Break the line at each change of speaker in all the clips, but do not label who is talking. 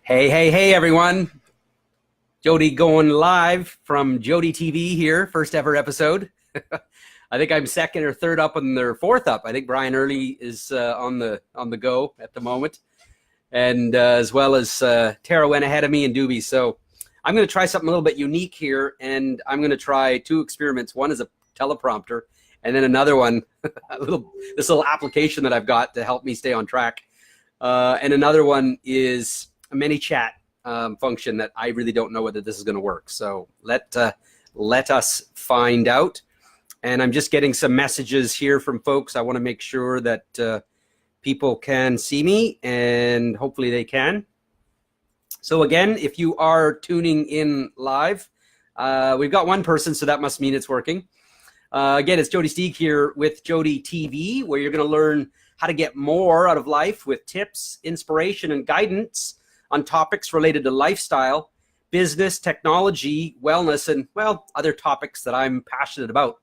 Hey, everyone. Jody going live from Jody TV here, first ever episode. I think I'm second or third up and they're fourth up. I think Brian Early is on the go at the moment. And as well as Tara went ahead of me and Doobie. So I'm going to try something a little bit unique here, and I'm going to try two experiments. One is a teleprompter, and then another one, this little application that I've got to help me stay on track. And another one is a mini chat function that I really don't know whether this is going to work. So let us find out. And I'm just getting some messages here from folks. I want to make sure that people can see me, and hopefully they can. So again, if you are tuning in live, we've got one person, so that must mean it's working. Again, it's Jody Steeg here with Jody TV, where you're going to learn how to get more out of life with tips, inspiration, and guidance on topics related to lifestyle, business, technology, wellness, and, well, other topics that I'm passionate about.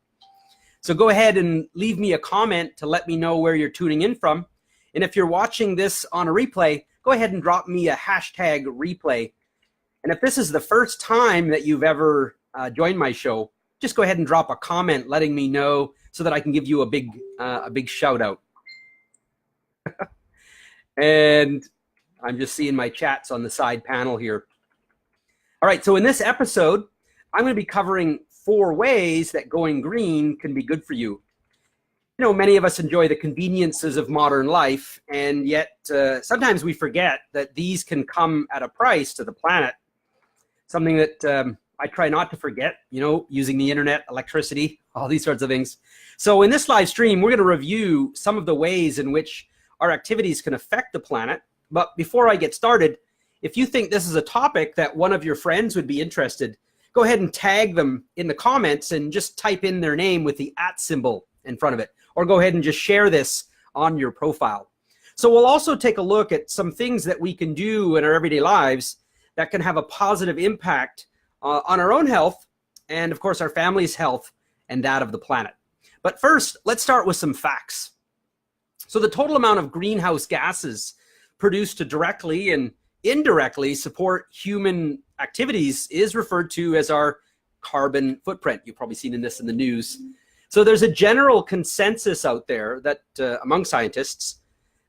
So go ahead and leave me a comment to let me know where you're tuning in from. And if you're watching this on a replay, go ahead and drop me a hashtag replay. And if this is the first time that you've ever joined my show, just go ahead and drop a comment letting me know so that I can give you a big shout out. And I'm just seeing my chats on the side panel here. All right, so in this episode, I'm going to be covering 4 ways that going green can be good for you. You know, many of us enjoy the conveniences of modern life, and yet sometimes we forget that these can come at a price to the planet. Something that I try not to forget, you know, using the internet, electricity, all these sorts of things. So in this live stream, we're going to review some of the ways in which our activities can affect the planet. But before I get started, if you think this is a topic that one of your friends would be interested, go ahead and tag them in the comments and just type in their name with the @ symbol in front of it. Or go ahead and just share this on your profile. So we'll also take a look at some things that we can do in our everyday lives that can have a positive impact on our own health and, of course, our family's health and that of the planet. But first, let's start with some facts. So the total amount of greenhouse gases produced to directly and indirectly support human activities is referred to as our carbon footprint. You've probably seen this in the news. So there's a general consensus out there that among scientists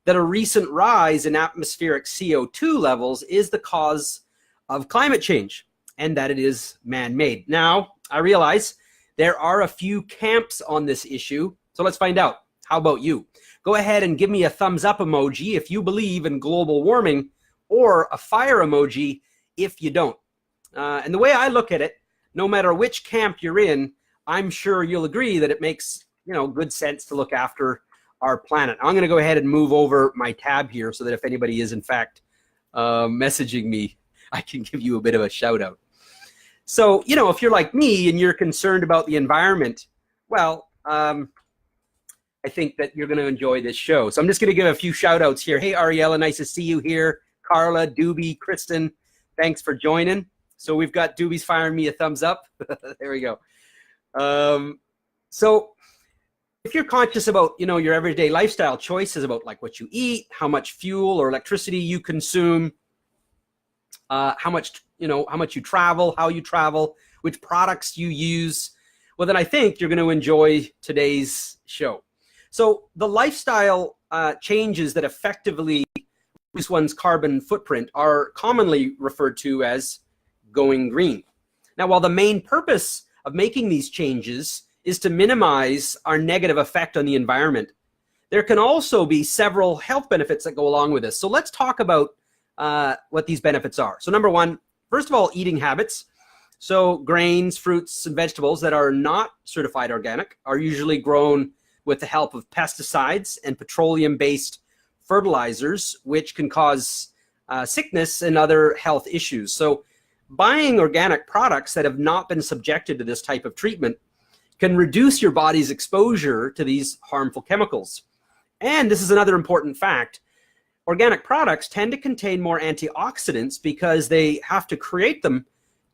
that a recent rise in atmospheric CO2 levels is the cause of climate change and that it is man-made. Now, I realize there are a few camps on this issue, so let's find out. How about you? Go ahead and give me a thumbs up emoji if you believe in global warming, or a fire emoji if you don't. And the way I look at it, no matter which camp you're in, I'm sure you'll agree that it makes, you know, good sense to look after our planet. I'm going to go ahead and move over my tab here so that if anybody is in fact messaging me, I can give you a bit of a shout out. So, you know, if you're like me and you're concerned about the environment, well, I think that you're going to enjoy this show. So I'm just going to give a few shout outs here. Hey, Ariella, nice to see you here. Carla, Doobie, Kristen, thanks for joining. So we've got Doobie's firing me a thumbs up. There we go. So if you're conscious about, you know, your everyday lifestyle choices about like what you eat, how much fuel or electricity you consume, how much you travel, how you travel, which products you use, well, then I think you're going to enjoy today's show. So the lifestyle changes that effectively reduce one's carbon footprint are commonly referred to as going green. Now, while the main purpose of making these changes is to minimize our negative effect on the environment, there can also be several health benefits that go along with this. So let's talk about what these benefits are. So number one, first of all, eating habits. So grains, fruits, and vegetables that are not certified organic are usually grown with the help of pesticides and petroleum-based fertilizers, which can cause sickness and other health issues. So buying organic products that have not been subjected to this type of treatment can reduce your body's exposure to these harmful chemicals. And this is another important fact. Organic products tend to contain more antioxidants because they have to create them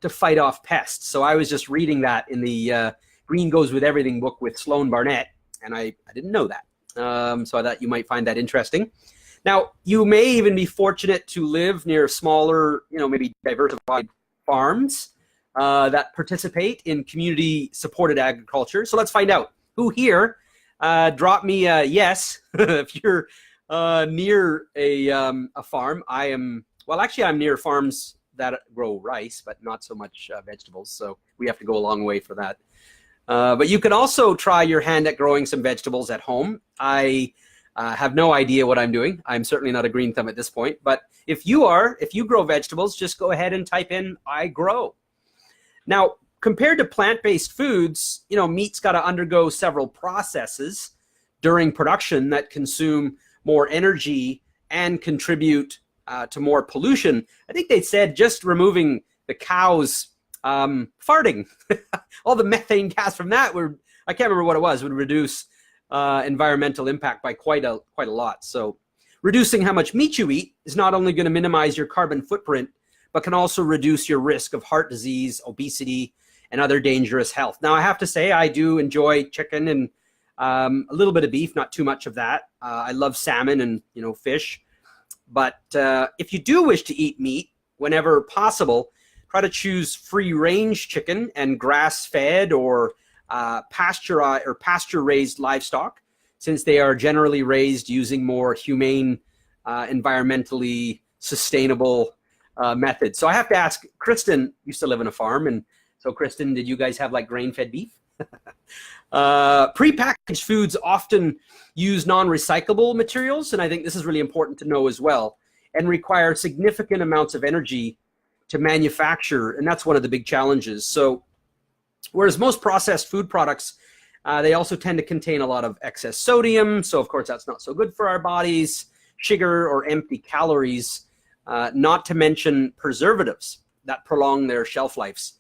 to fight off pests. So I was just reading that in the Green Goes With Everything book with Sloan Barnett, and I didn't know that. So I thought you might find that interesting. Now, you may even be fortunate to live near smaller, maybe diversified farms that participate in community-supported agriculture. So let's find out. Who here? Drop me a yes if you're near a farm. I'm near farms that grow rice, but not so much vegetables. So we have to go a long way for that. But you can also try your hand at growing some vegetables at home. I have no idea what I'm doing. I'm certainly not a green thumb at this point. But if you grow vegetables, just go ahead and type in "I grow." Now, compared to plant-based foods, meat's got to undergo several processes during production that consume more energy and contribute to more pollution. I think they said just removing the cows farting, all the methane gas from that I can't remember what it was, would reduce environmental impact by quite a lot. So reducing how much meat you eat is not only going to minimize your carbon footprint, but can also reduce your risk of heart disease, obesity, and other dangerous health. Now, I have to say, I do enjoy chicken and a little bit of beef, not too much of that. I love salmon and fish. But if you do wish to eat meat, whenever possible, try to choose free-range chicken and grass-fed or pasture-raised livestock, since they are generally raised using more humane, environmentally sustainable methods. So I have to ask, Kristen used to live on a farm, and so Kristen, did you guys have like grain-fed beef? Prepackaged foods often use non-recyclable materials, and I think this is really important to know as well, and require significant amounts of energy to manufacture, and that's one of the big challenges. So whereas most processed food products, they also tend to contain a lot of excess sodium, so of course that's not so good for our bodies, sugar or empty calories, not to mention preservatives that prolong their shelf lives.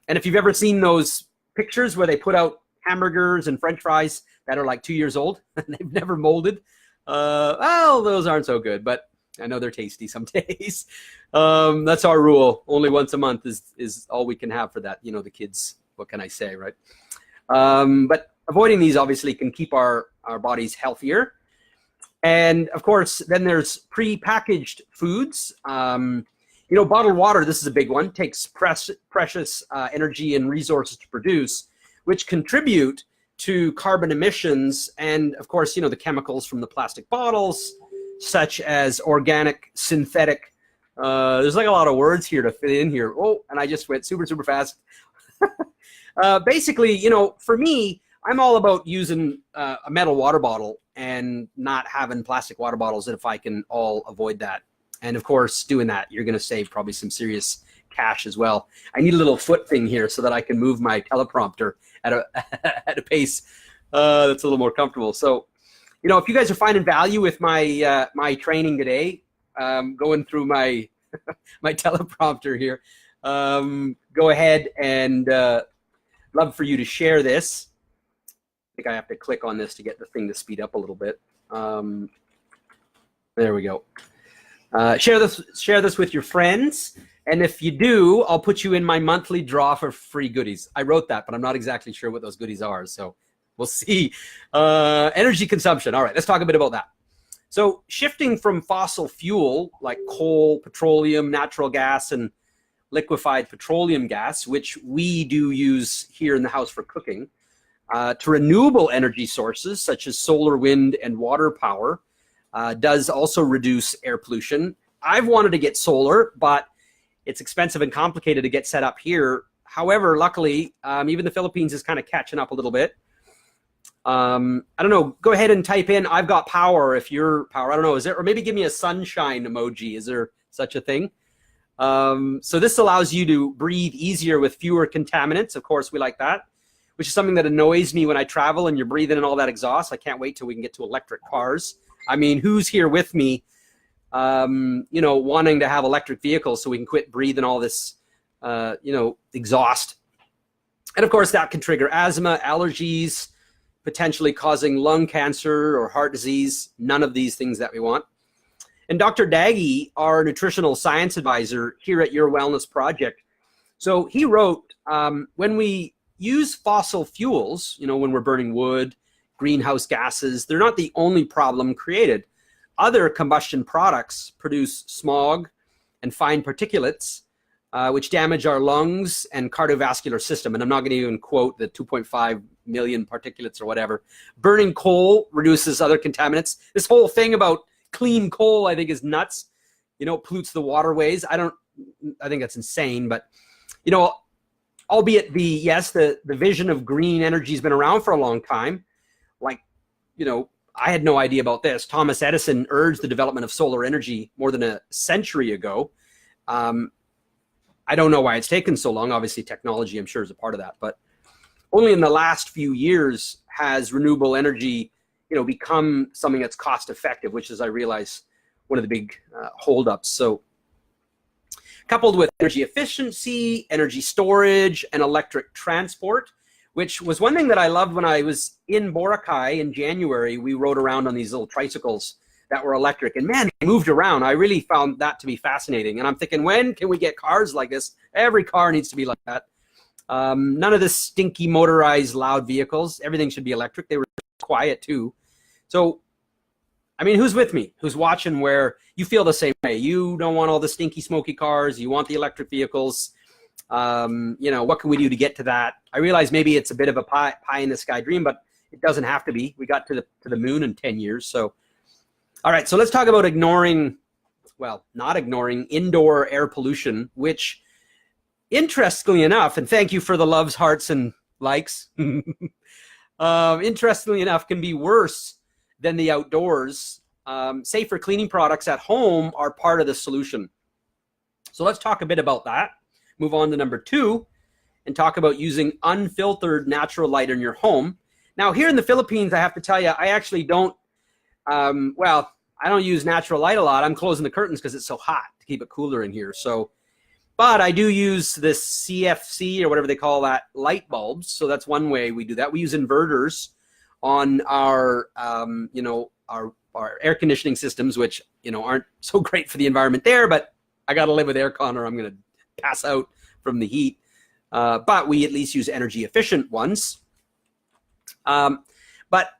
And if you've ever seen those pictures where they put out hamburgers and French fries that are like 2 years old and they've never molded, well, those aren't so good, but I know they're tasty some days. That's our rule. Only once a month is all we can have for that. The kids, what can I say, right? But avoiding these obviously can keep our bodies healthier. And of course, then there's pre-packaged foods. Bottled water, this is a big one, takes precious energy and resources to produce, which contribute to carbon emissions and, of course, the chemicals from the plastic bottles, such as organic, synthetic. There's like a lot of words here to fit in here. Oh, and I just went super, super fast. Basically, for me, I'm all about using a metal water bottle and not having plastic water bottles if I can all avoid that. And of course, doing that, you're going to save probably some serious cash as well. I need a little foot thing here so that I can move my teleprompter at a pace that's a little more comfortable. So, if you guys are finding value with my my training today, going through my my teleprompter here, go ahead and love for you to share this. I think I have to click on this to get the thing to speed up a little bit. There we go. Share this with your friends, and if you do, I'll put you in my monthly draw for free goodies. I wrote that, but I'm not exactly sure what those goodies are, so we'll see. Energy consumption. All right, let's talk a bit about that. So shifting from fossil fuel like coal, petroleum, natural gas, and liquefied petroleum gas, which we do use here in the house for cooking, to renewable energy sources such as solar, wind, and water power, does also reduce air pollution. I've wanted to get solar, but it's expensive and complicated to get set up here. However, luckily, even the Philippines is kind of catching up a little bit. I don't know, go ahead and type in, I've got power if you're power. I don't know, is there, or maybe give me a sunshine emoji. Is there such a thing? So this allows you to breathe easier with fewer contaminants. Of course, we like that, which is something that annoys me when I travel and you're breathing in all that exhaust. I can't wait till we can get to electric cars. I mean, who's here with me, wanting to have electric vehicles so we can quit breathing all this, exhaust. And of course, that can trigger asthma, allergies, potentially causing lung cancer or heart disease. None of these things that we want. And Dr. Daggy, our nutritional science advisor here at Your Wellness Project, so he wrote, when we use fossil fuels, when we're burning wood, greenhouse gases, they're not the only problem created. other combustion products produce smog and fine particulates, which damage our lungs and cardiovascular system. And I'm not going to even quote the 2.5 million particulates or whatever. Burning coal reduces other contaminants. This whole thing about clean coal, I think, is nuts. You know, it pollutes the waterways. I think that's insane. But, you know, albeit the vision of green energy has been around for a long time. Like, you know, I had no idea about this. Thomas Edison urged the development of solar energy more than a century ago. I don't know why it's taken so long. Obviously, technology, I'm sure, is a part of that. But only in the last few years has renewable energy, you know, become something that's cost effective, which is, I realize, one of the big holdups. So coupled with energy efficiency, energy storage, and electric transport, which was one thing that I loved when I was in Boracay in January. We rode around on these little tricycles that were electric, and man, they moved around. I really found that to be fascinating. And I'm thinking, when can we get cars like this? Every car needs to be like that. None of this stinky motorized loud vehicles. Everything should be electric. They were quiet too. So, I mean, who's with me? Who's watching where you feel the same way? You don't want all the stinky, smoky cars. You want the electric vehicles. You know, what can we do to get to that? I realize maybe it's a bit of a pie in the sky dream, but it doesn't have to be. We got to the moon in 10 years. So, all right, so let's talk about not ignoring indoor air pollution, which, interestingly enough, and thank you for the loves, hearts, and likes, interestingly enough, can be worse than the outdoors. Safer cleaning products at home are part of the solution. So let's talk a bit about that. Move on to number 2 and talk about using unfiltered natural light in your home. Now, here in the Philippines, I have to tell you, I actually don't, I don't use natural light a lot. I'm closing the curtains because it's so hot to keep it cooler in here. So, but I do use this CFC or whatever they call that, light bulbs. So that's one way we do that. We use inverters on our, you know, our air conditioning systems, which, you know, aren't so great for the environment there, but I got to live with aircon or I'm going to pass out from the heat. But we at least use energy efficient ones. But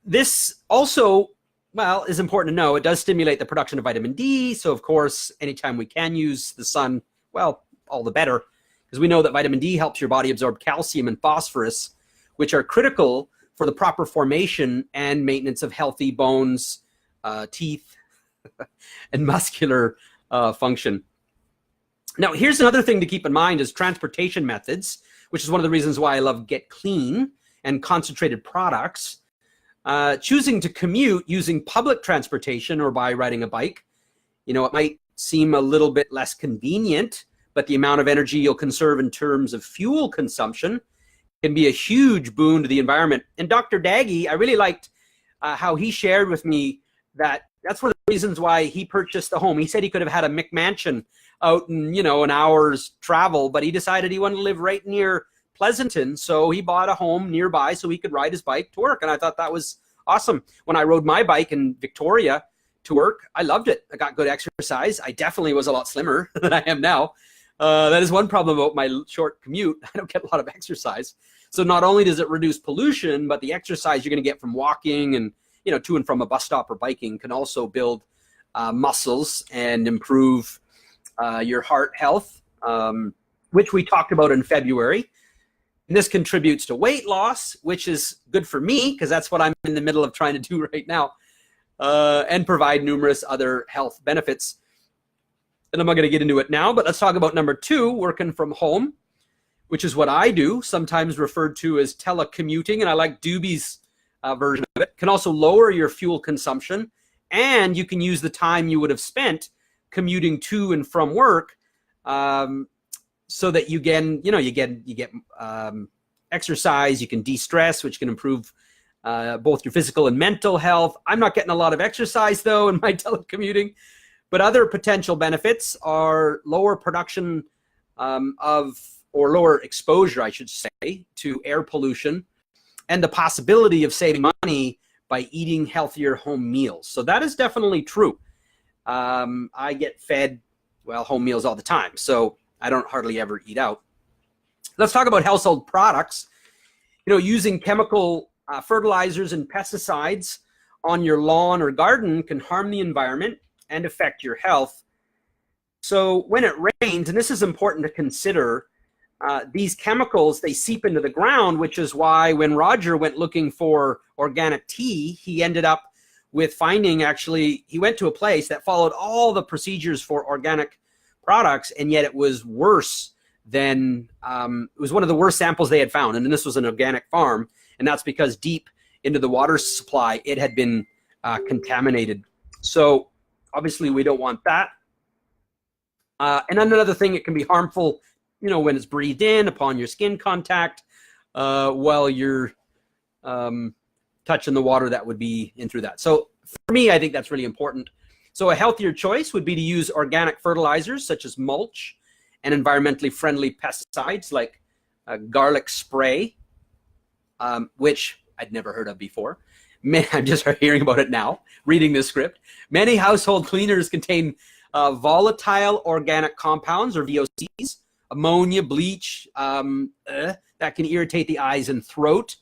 this also, well, is important to know. It does stimulate the production of vitamin D. So, of course, anytime we can use the sun, well, all the better, because we know that vitamin D helps your body absorb calcium and phosphorus, which are critical for the proper formation and maintenance of healthy bones, teeth, and muscular function. Now, here's another thing to keep in mind is transportation methods, which is one of the reasons why I love Get Clean and concentrated products. Choosing to commute using public transportation or by riding a bike, you know, it might seem a little bit less convenient, but the amount of energy you'll conserve in terms of fuel consumption can be a huge boon to the environment. And Dr. Daggy, I really liked how he shared with me that that's one of the reasons why he purchased the home. He said he could have had a McMansion out in, you know, an hour's travel, but he decided he wanted to live right near Pleasanton, so he bought a home nearby so he could ride his bike to work, and I thought that was awesome. When I rode my bike in Victoria to work, I loved it. I got good exercise. I definitely was a lot slimmer than I am now. That is one problem about my short commute. I don't get a lot of exercise. So not only does it reduce pollution, but the exercise you're going to get from walking and, you know, to and from a bus stop or biking can also build muscles and improve your heart health, which we talked about in February. And this contributes to weight loss, which is good for me because that's what I'm in the middle of trying to do right now, and provide numerous other health benefits. And I'm not going to get into it now, but let's talk about number 2, working from home, which is what I do, sometimes referred to as telecommuting. And I like Doobie's version of it. Can also lower your fuel consumption, and you can use the time you would have spent commuting to and from work so that you get exercise, you can de-stress, which can improve both your physical and mental health. I'm not getting a lot of exercise though in my telecommuting, but other potential benefits are lower production or lower exposure, I should say, to air pollution, and the possibility of saving money by eating healthier home meals. So that is definitely true. I get fed, well, home meals all the time, so I don't hardly ever eat out. Let's talk about household products. You know, using chemical fertilizers and pesticides on your lawn or garden can harm the environment and affect your health. So when it rains, and this is important to consider, these chemicals, they seep into the ground, which is why when Roger went looking for organic tea, he ended up with finding, actually, he went to a place that followed all the procedures for organic products, and yet it was worse than, it was one of the worst samples they had found. And this was an organic farm, and that's because deep into the water supply, it had been contaminated. So obviously we don't want that. And another thing, it can be harmful, you know, when it's breathed in upon your skin contact while you're touching the water that would be in through that. So for me, I think that's really important. So a healthier choice would be to use organic fertilizers such as mulch and environmentally friendly pesticides like garlic spray, which I'd never heard of before. I'm just hearing about it now, reading this script. Many household cleaners contain volatile organic compounds, or VOCs, ammonia, bleach, that can irritate the eyes and throat.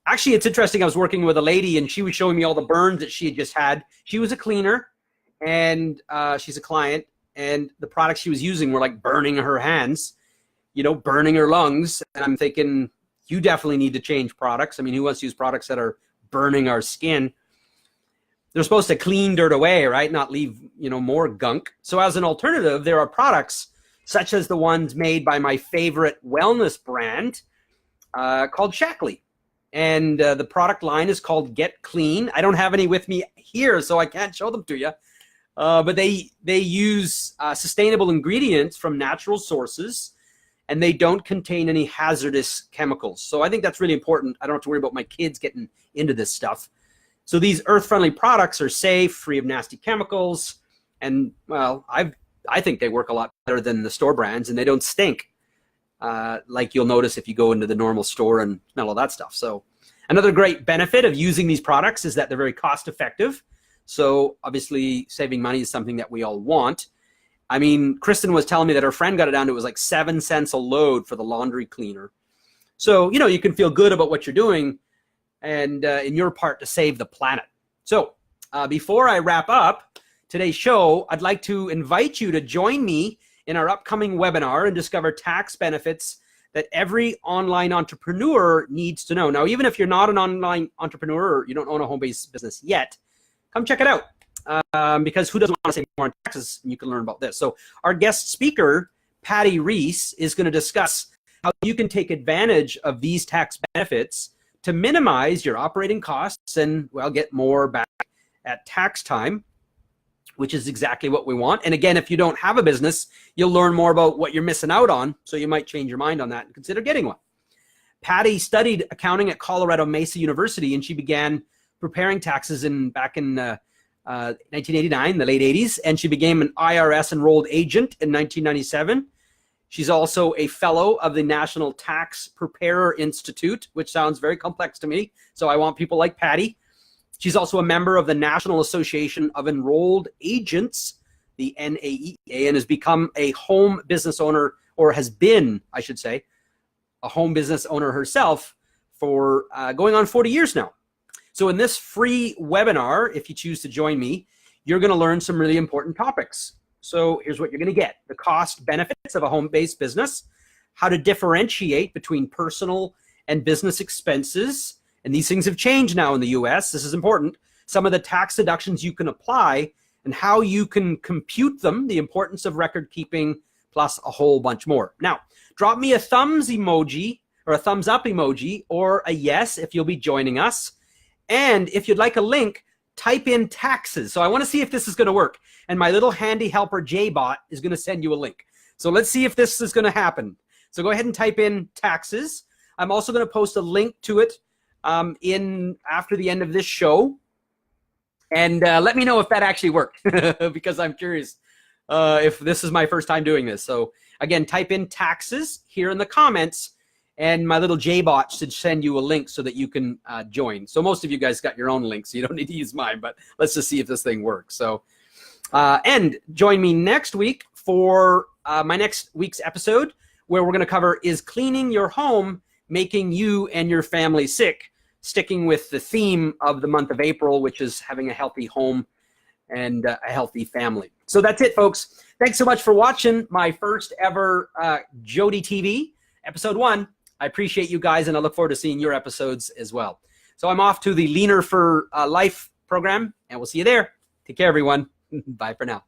Actually, it's interesting. I was working with a lady, and she was showing me all the burns that she had just had. She was a cleaner, and she's a client, and the products she was using were like burning her hands, you know, burning her lungs. And I'm thinking, you definitely need to change products. I mean, who wants to use products that are burning our skin? They're supposed to clean dirt away, right? Not leave, you know, more gunk. So as an alternative, there are products such as the ones made by my favorite wellness brand called Shaklee. And the product line is called Get Clean. I don't have any with me here, so I can't show them to you. But they use sustainable ingredients from natural sources, and they don't contain any hazardous chemicals. So I think that's really important. I don't have to worry about my kids getting into this stuff. So these earth-friendly products are safe, free of nasty chemicals, and, well, I think they work a lot better than the store brands, and they don't stink, like you'll notice if you go into the normal store and smell all that stuff. So another great benefit of using these products is that they're very cost-effective. So obviously saving money is something that we all want. I mean, Kristen was telling me that her friend got it down to, it was like 7 cents a load for the laundry cleaner. So, you know, you can feel good about what you're doing and in your part to save the planet. So before I wrap up today's show, I'd like to invite you to join me in our upcoming webinar and discover tax benefits that every online entrepreneur needs to know. Now, even if you're not an online entrepreneur or you don't own a home-based business yet, come check it out. Because who doesn't want to save more on taxes? And you can learn about this. So our guest speaker, Patty Reese, is going to discuss how you can take advantage of these tax benefits to minimize your operating costs and, well, get more back at tax time, which is exactly what we want. And again, if you don't have a business, you'll learn more about what you're missing out on. So you might change your mind on that and consider getting one. Patty studied accounting at Colorado Mesa University, and she began preparing taxes back in 1989, the late 80s, and she became an IRS enrolled agent in 1997. She's also a fellow of the National Tax Preparer Institute, which sounds very complex to me, so I want people like Patty. She's also a member of the National Association of Enrolled Agents, the NAEA, and has become a home business owner, or has been, I should say, a home business owner herself for going on 40 years now. So in this free webinar, if you choose to join me, you're going to learn some really important topics. So here's what you're going to get: the cost benefits of a home-based business, how to differentiate between personal and business expenses. And these things have changed now in the US. This is important. Some of the tax deductions you can apply and how you can compute them, the importance of record keeping, plus a whole bunch more. Now, drop me a thumbs emoji or a thumbs up emoji or a yes if you'll be joining us. And if you'd like a link, type in taxes. So I want to see if this is going to work. And my little handy helper, JBot, is going to send you a link. So let's see if this is going to happen. So go ahead and type in taxes. I'm also going to post a link to it after the end of this show. And let me know if that actually worked, because I'm curious if this is my first time doing this. So again, type in taxes here in the comments, and my little JBot should send you a link so that you can join. So most of you guys got your own links, so you don't need to use mine, but let's just see if this thing works. So, and join me next week for my next week's episode, where we're going to cover, is cleaning your home making you and your family sick? sticking with the theme of the month of April, which is having a healthy home and a healthy family. So that's it, folks. Thanks so much for watching my first ever Jody TV, episode 1. I appreciate you guys, and I look forward to seeing your episodes as well. So I'm off to the Leaner for Life program, and we'll see you there. Take care, everyone. Bye for now.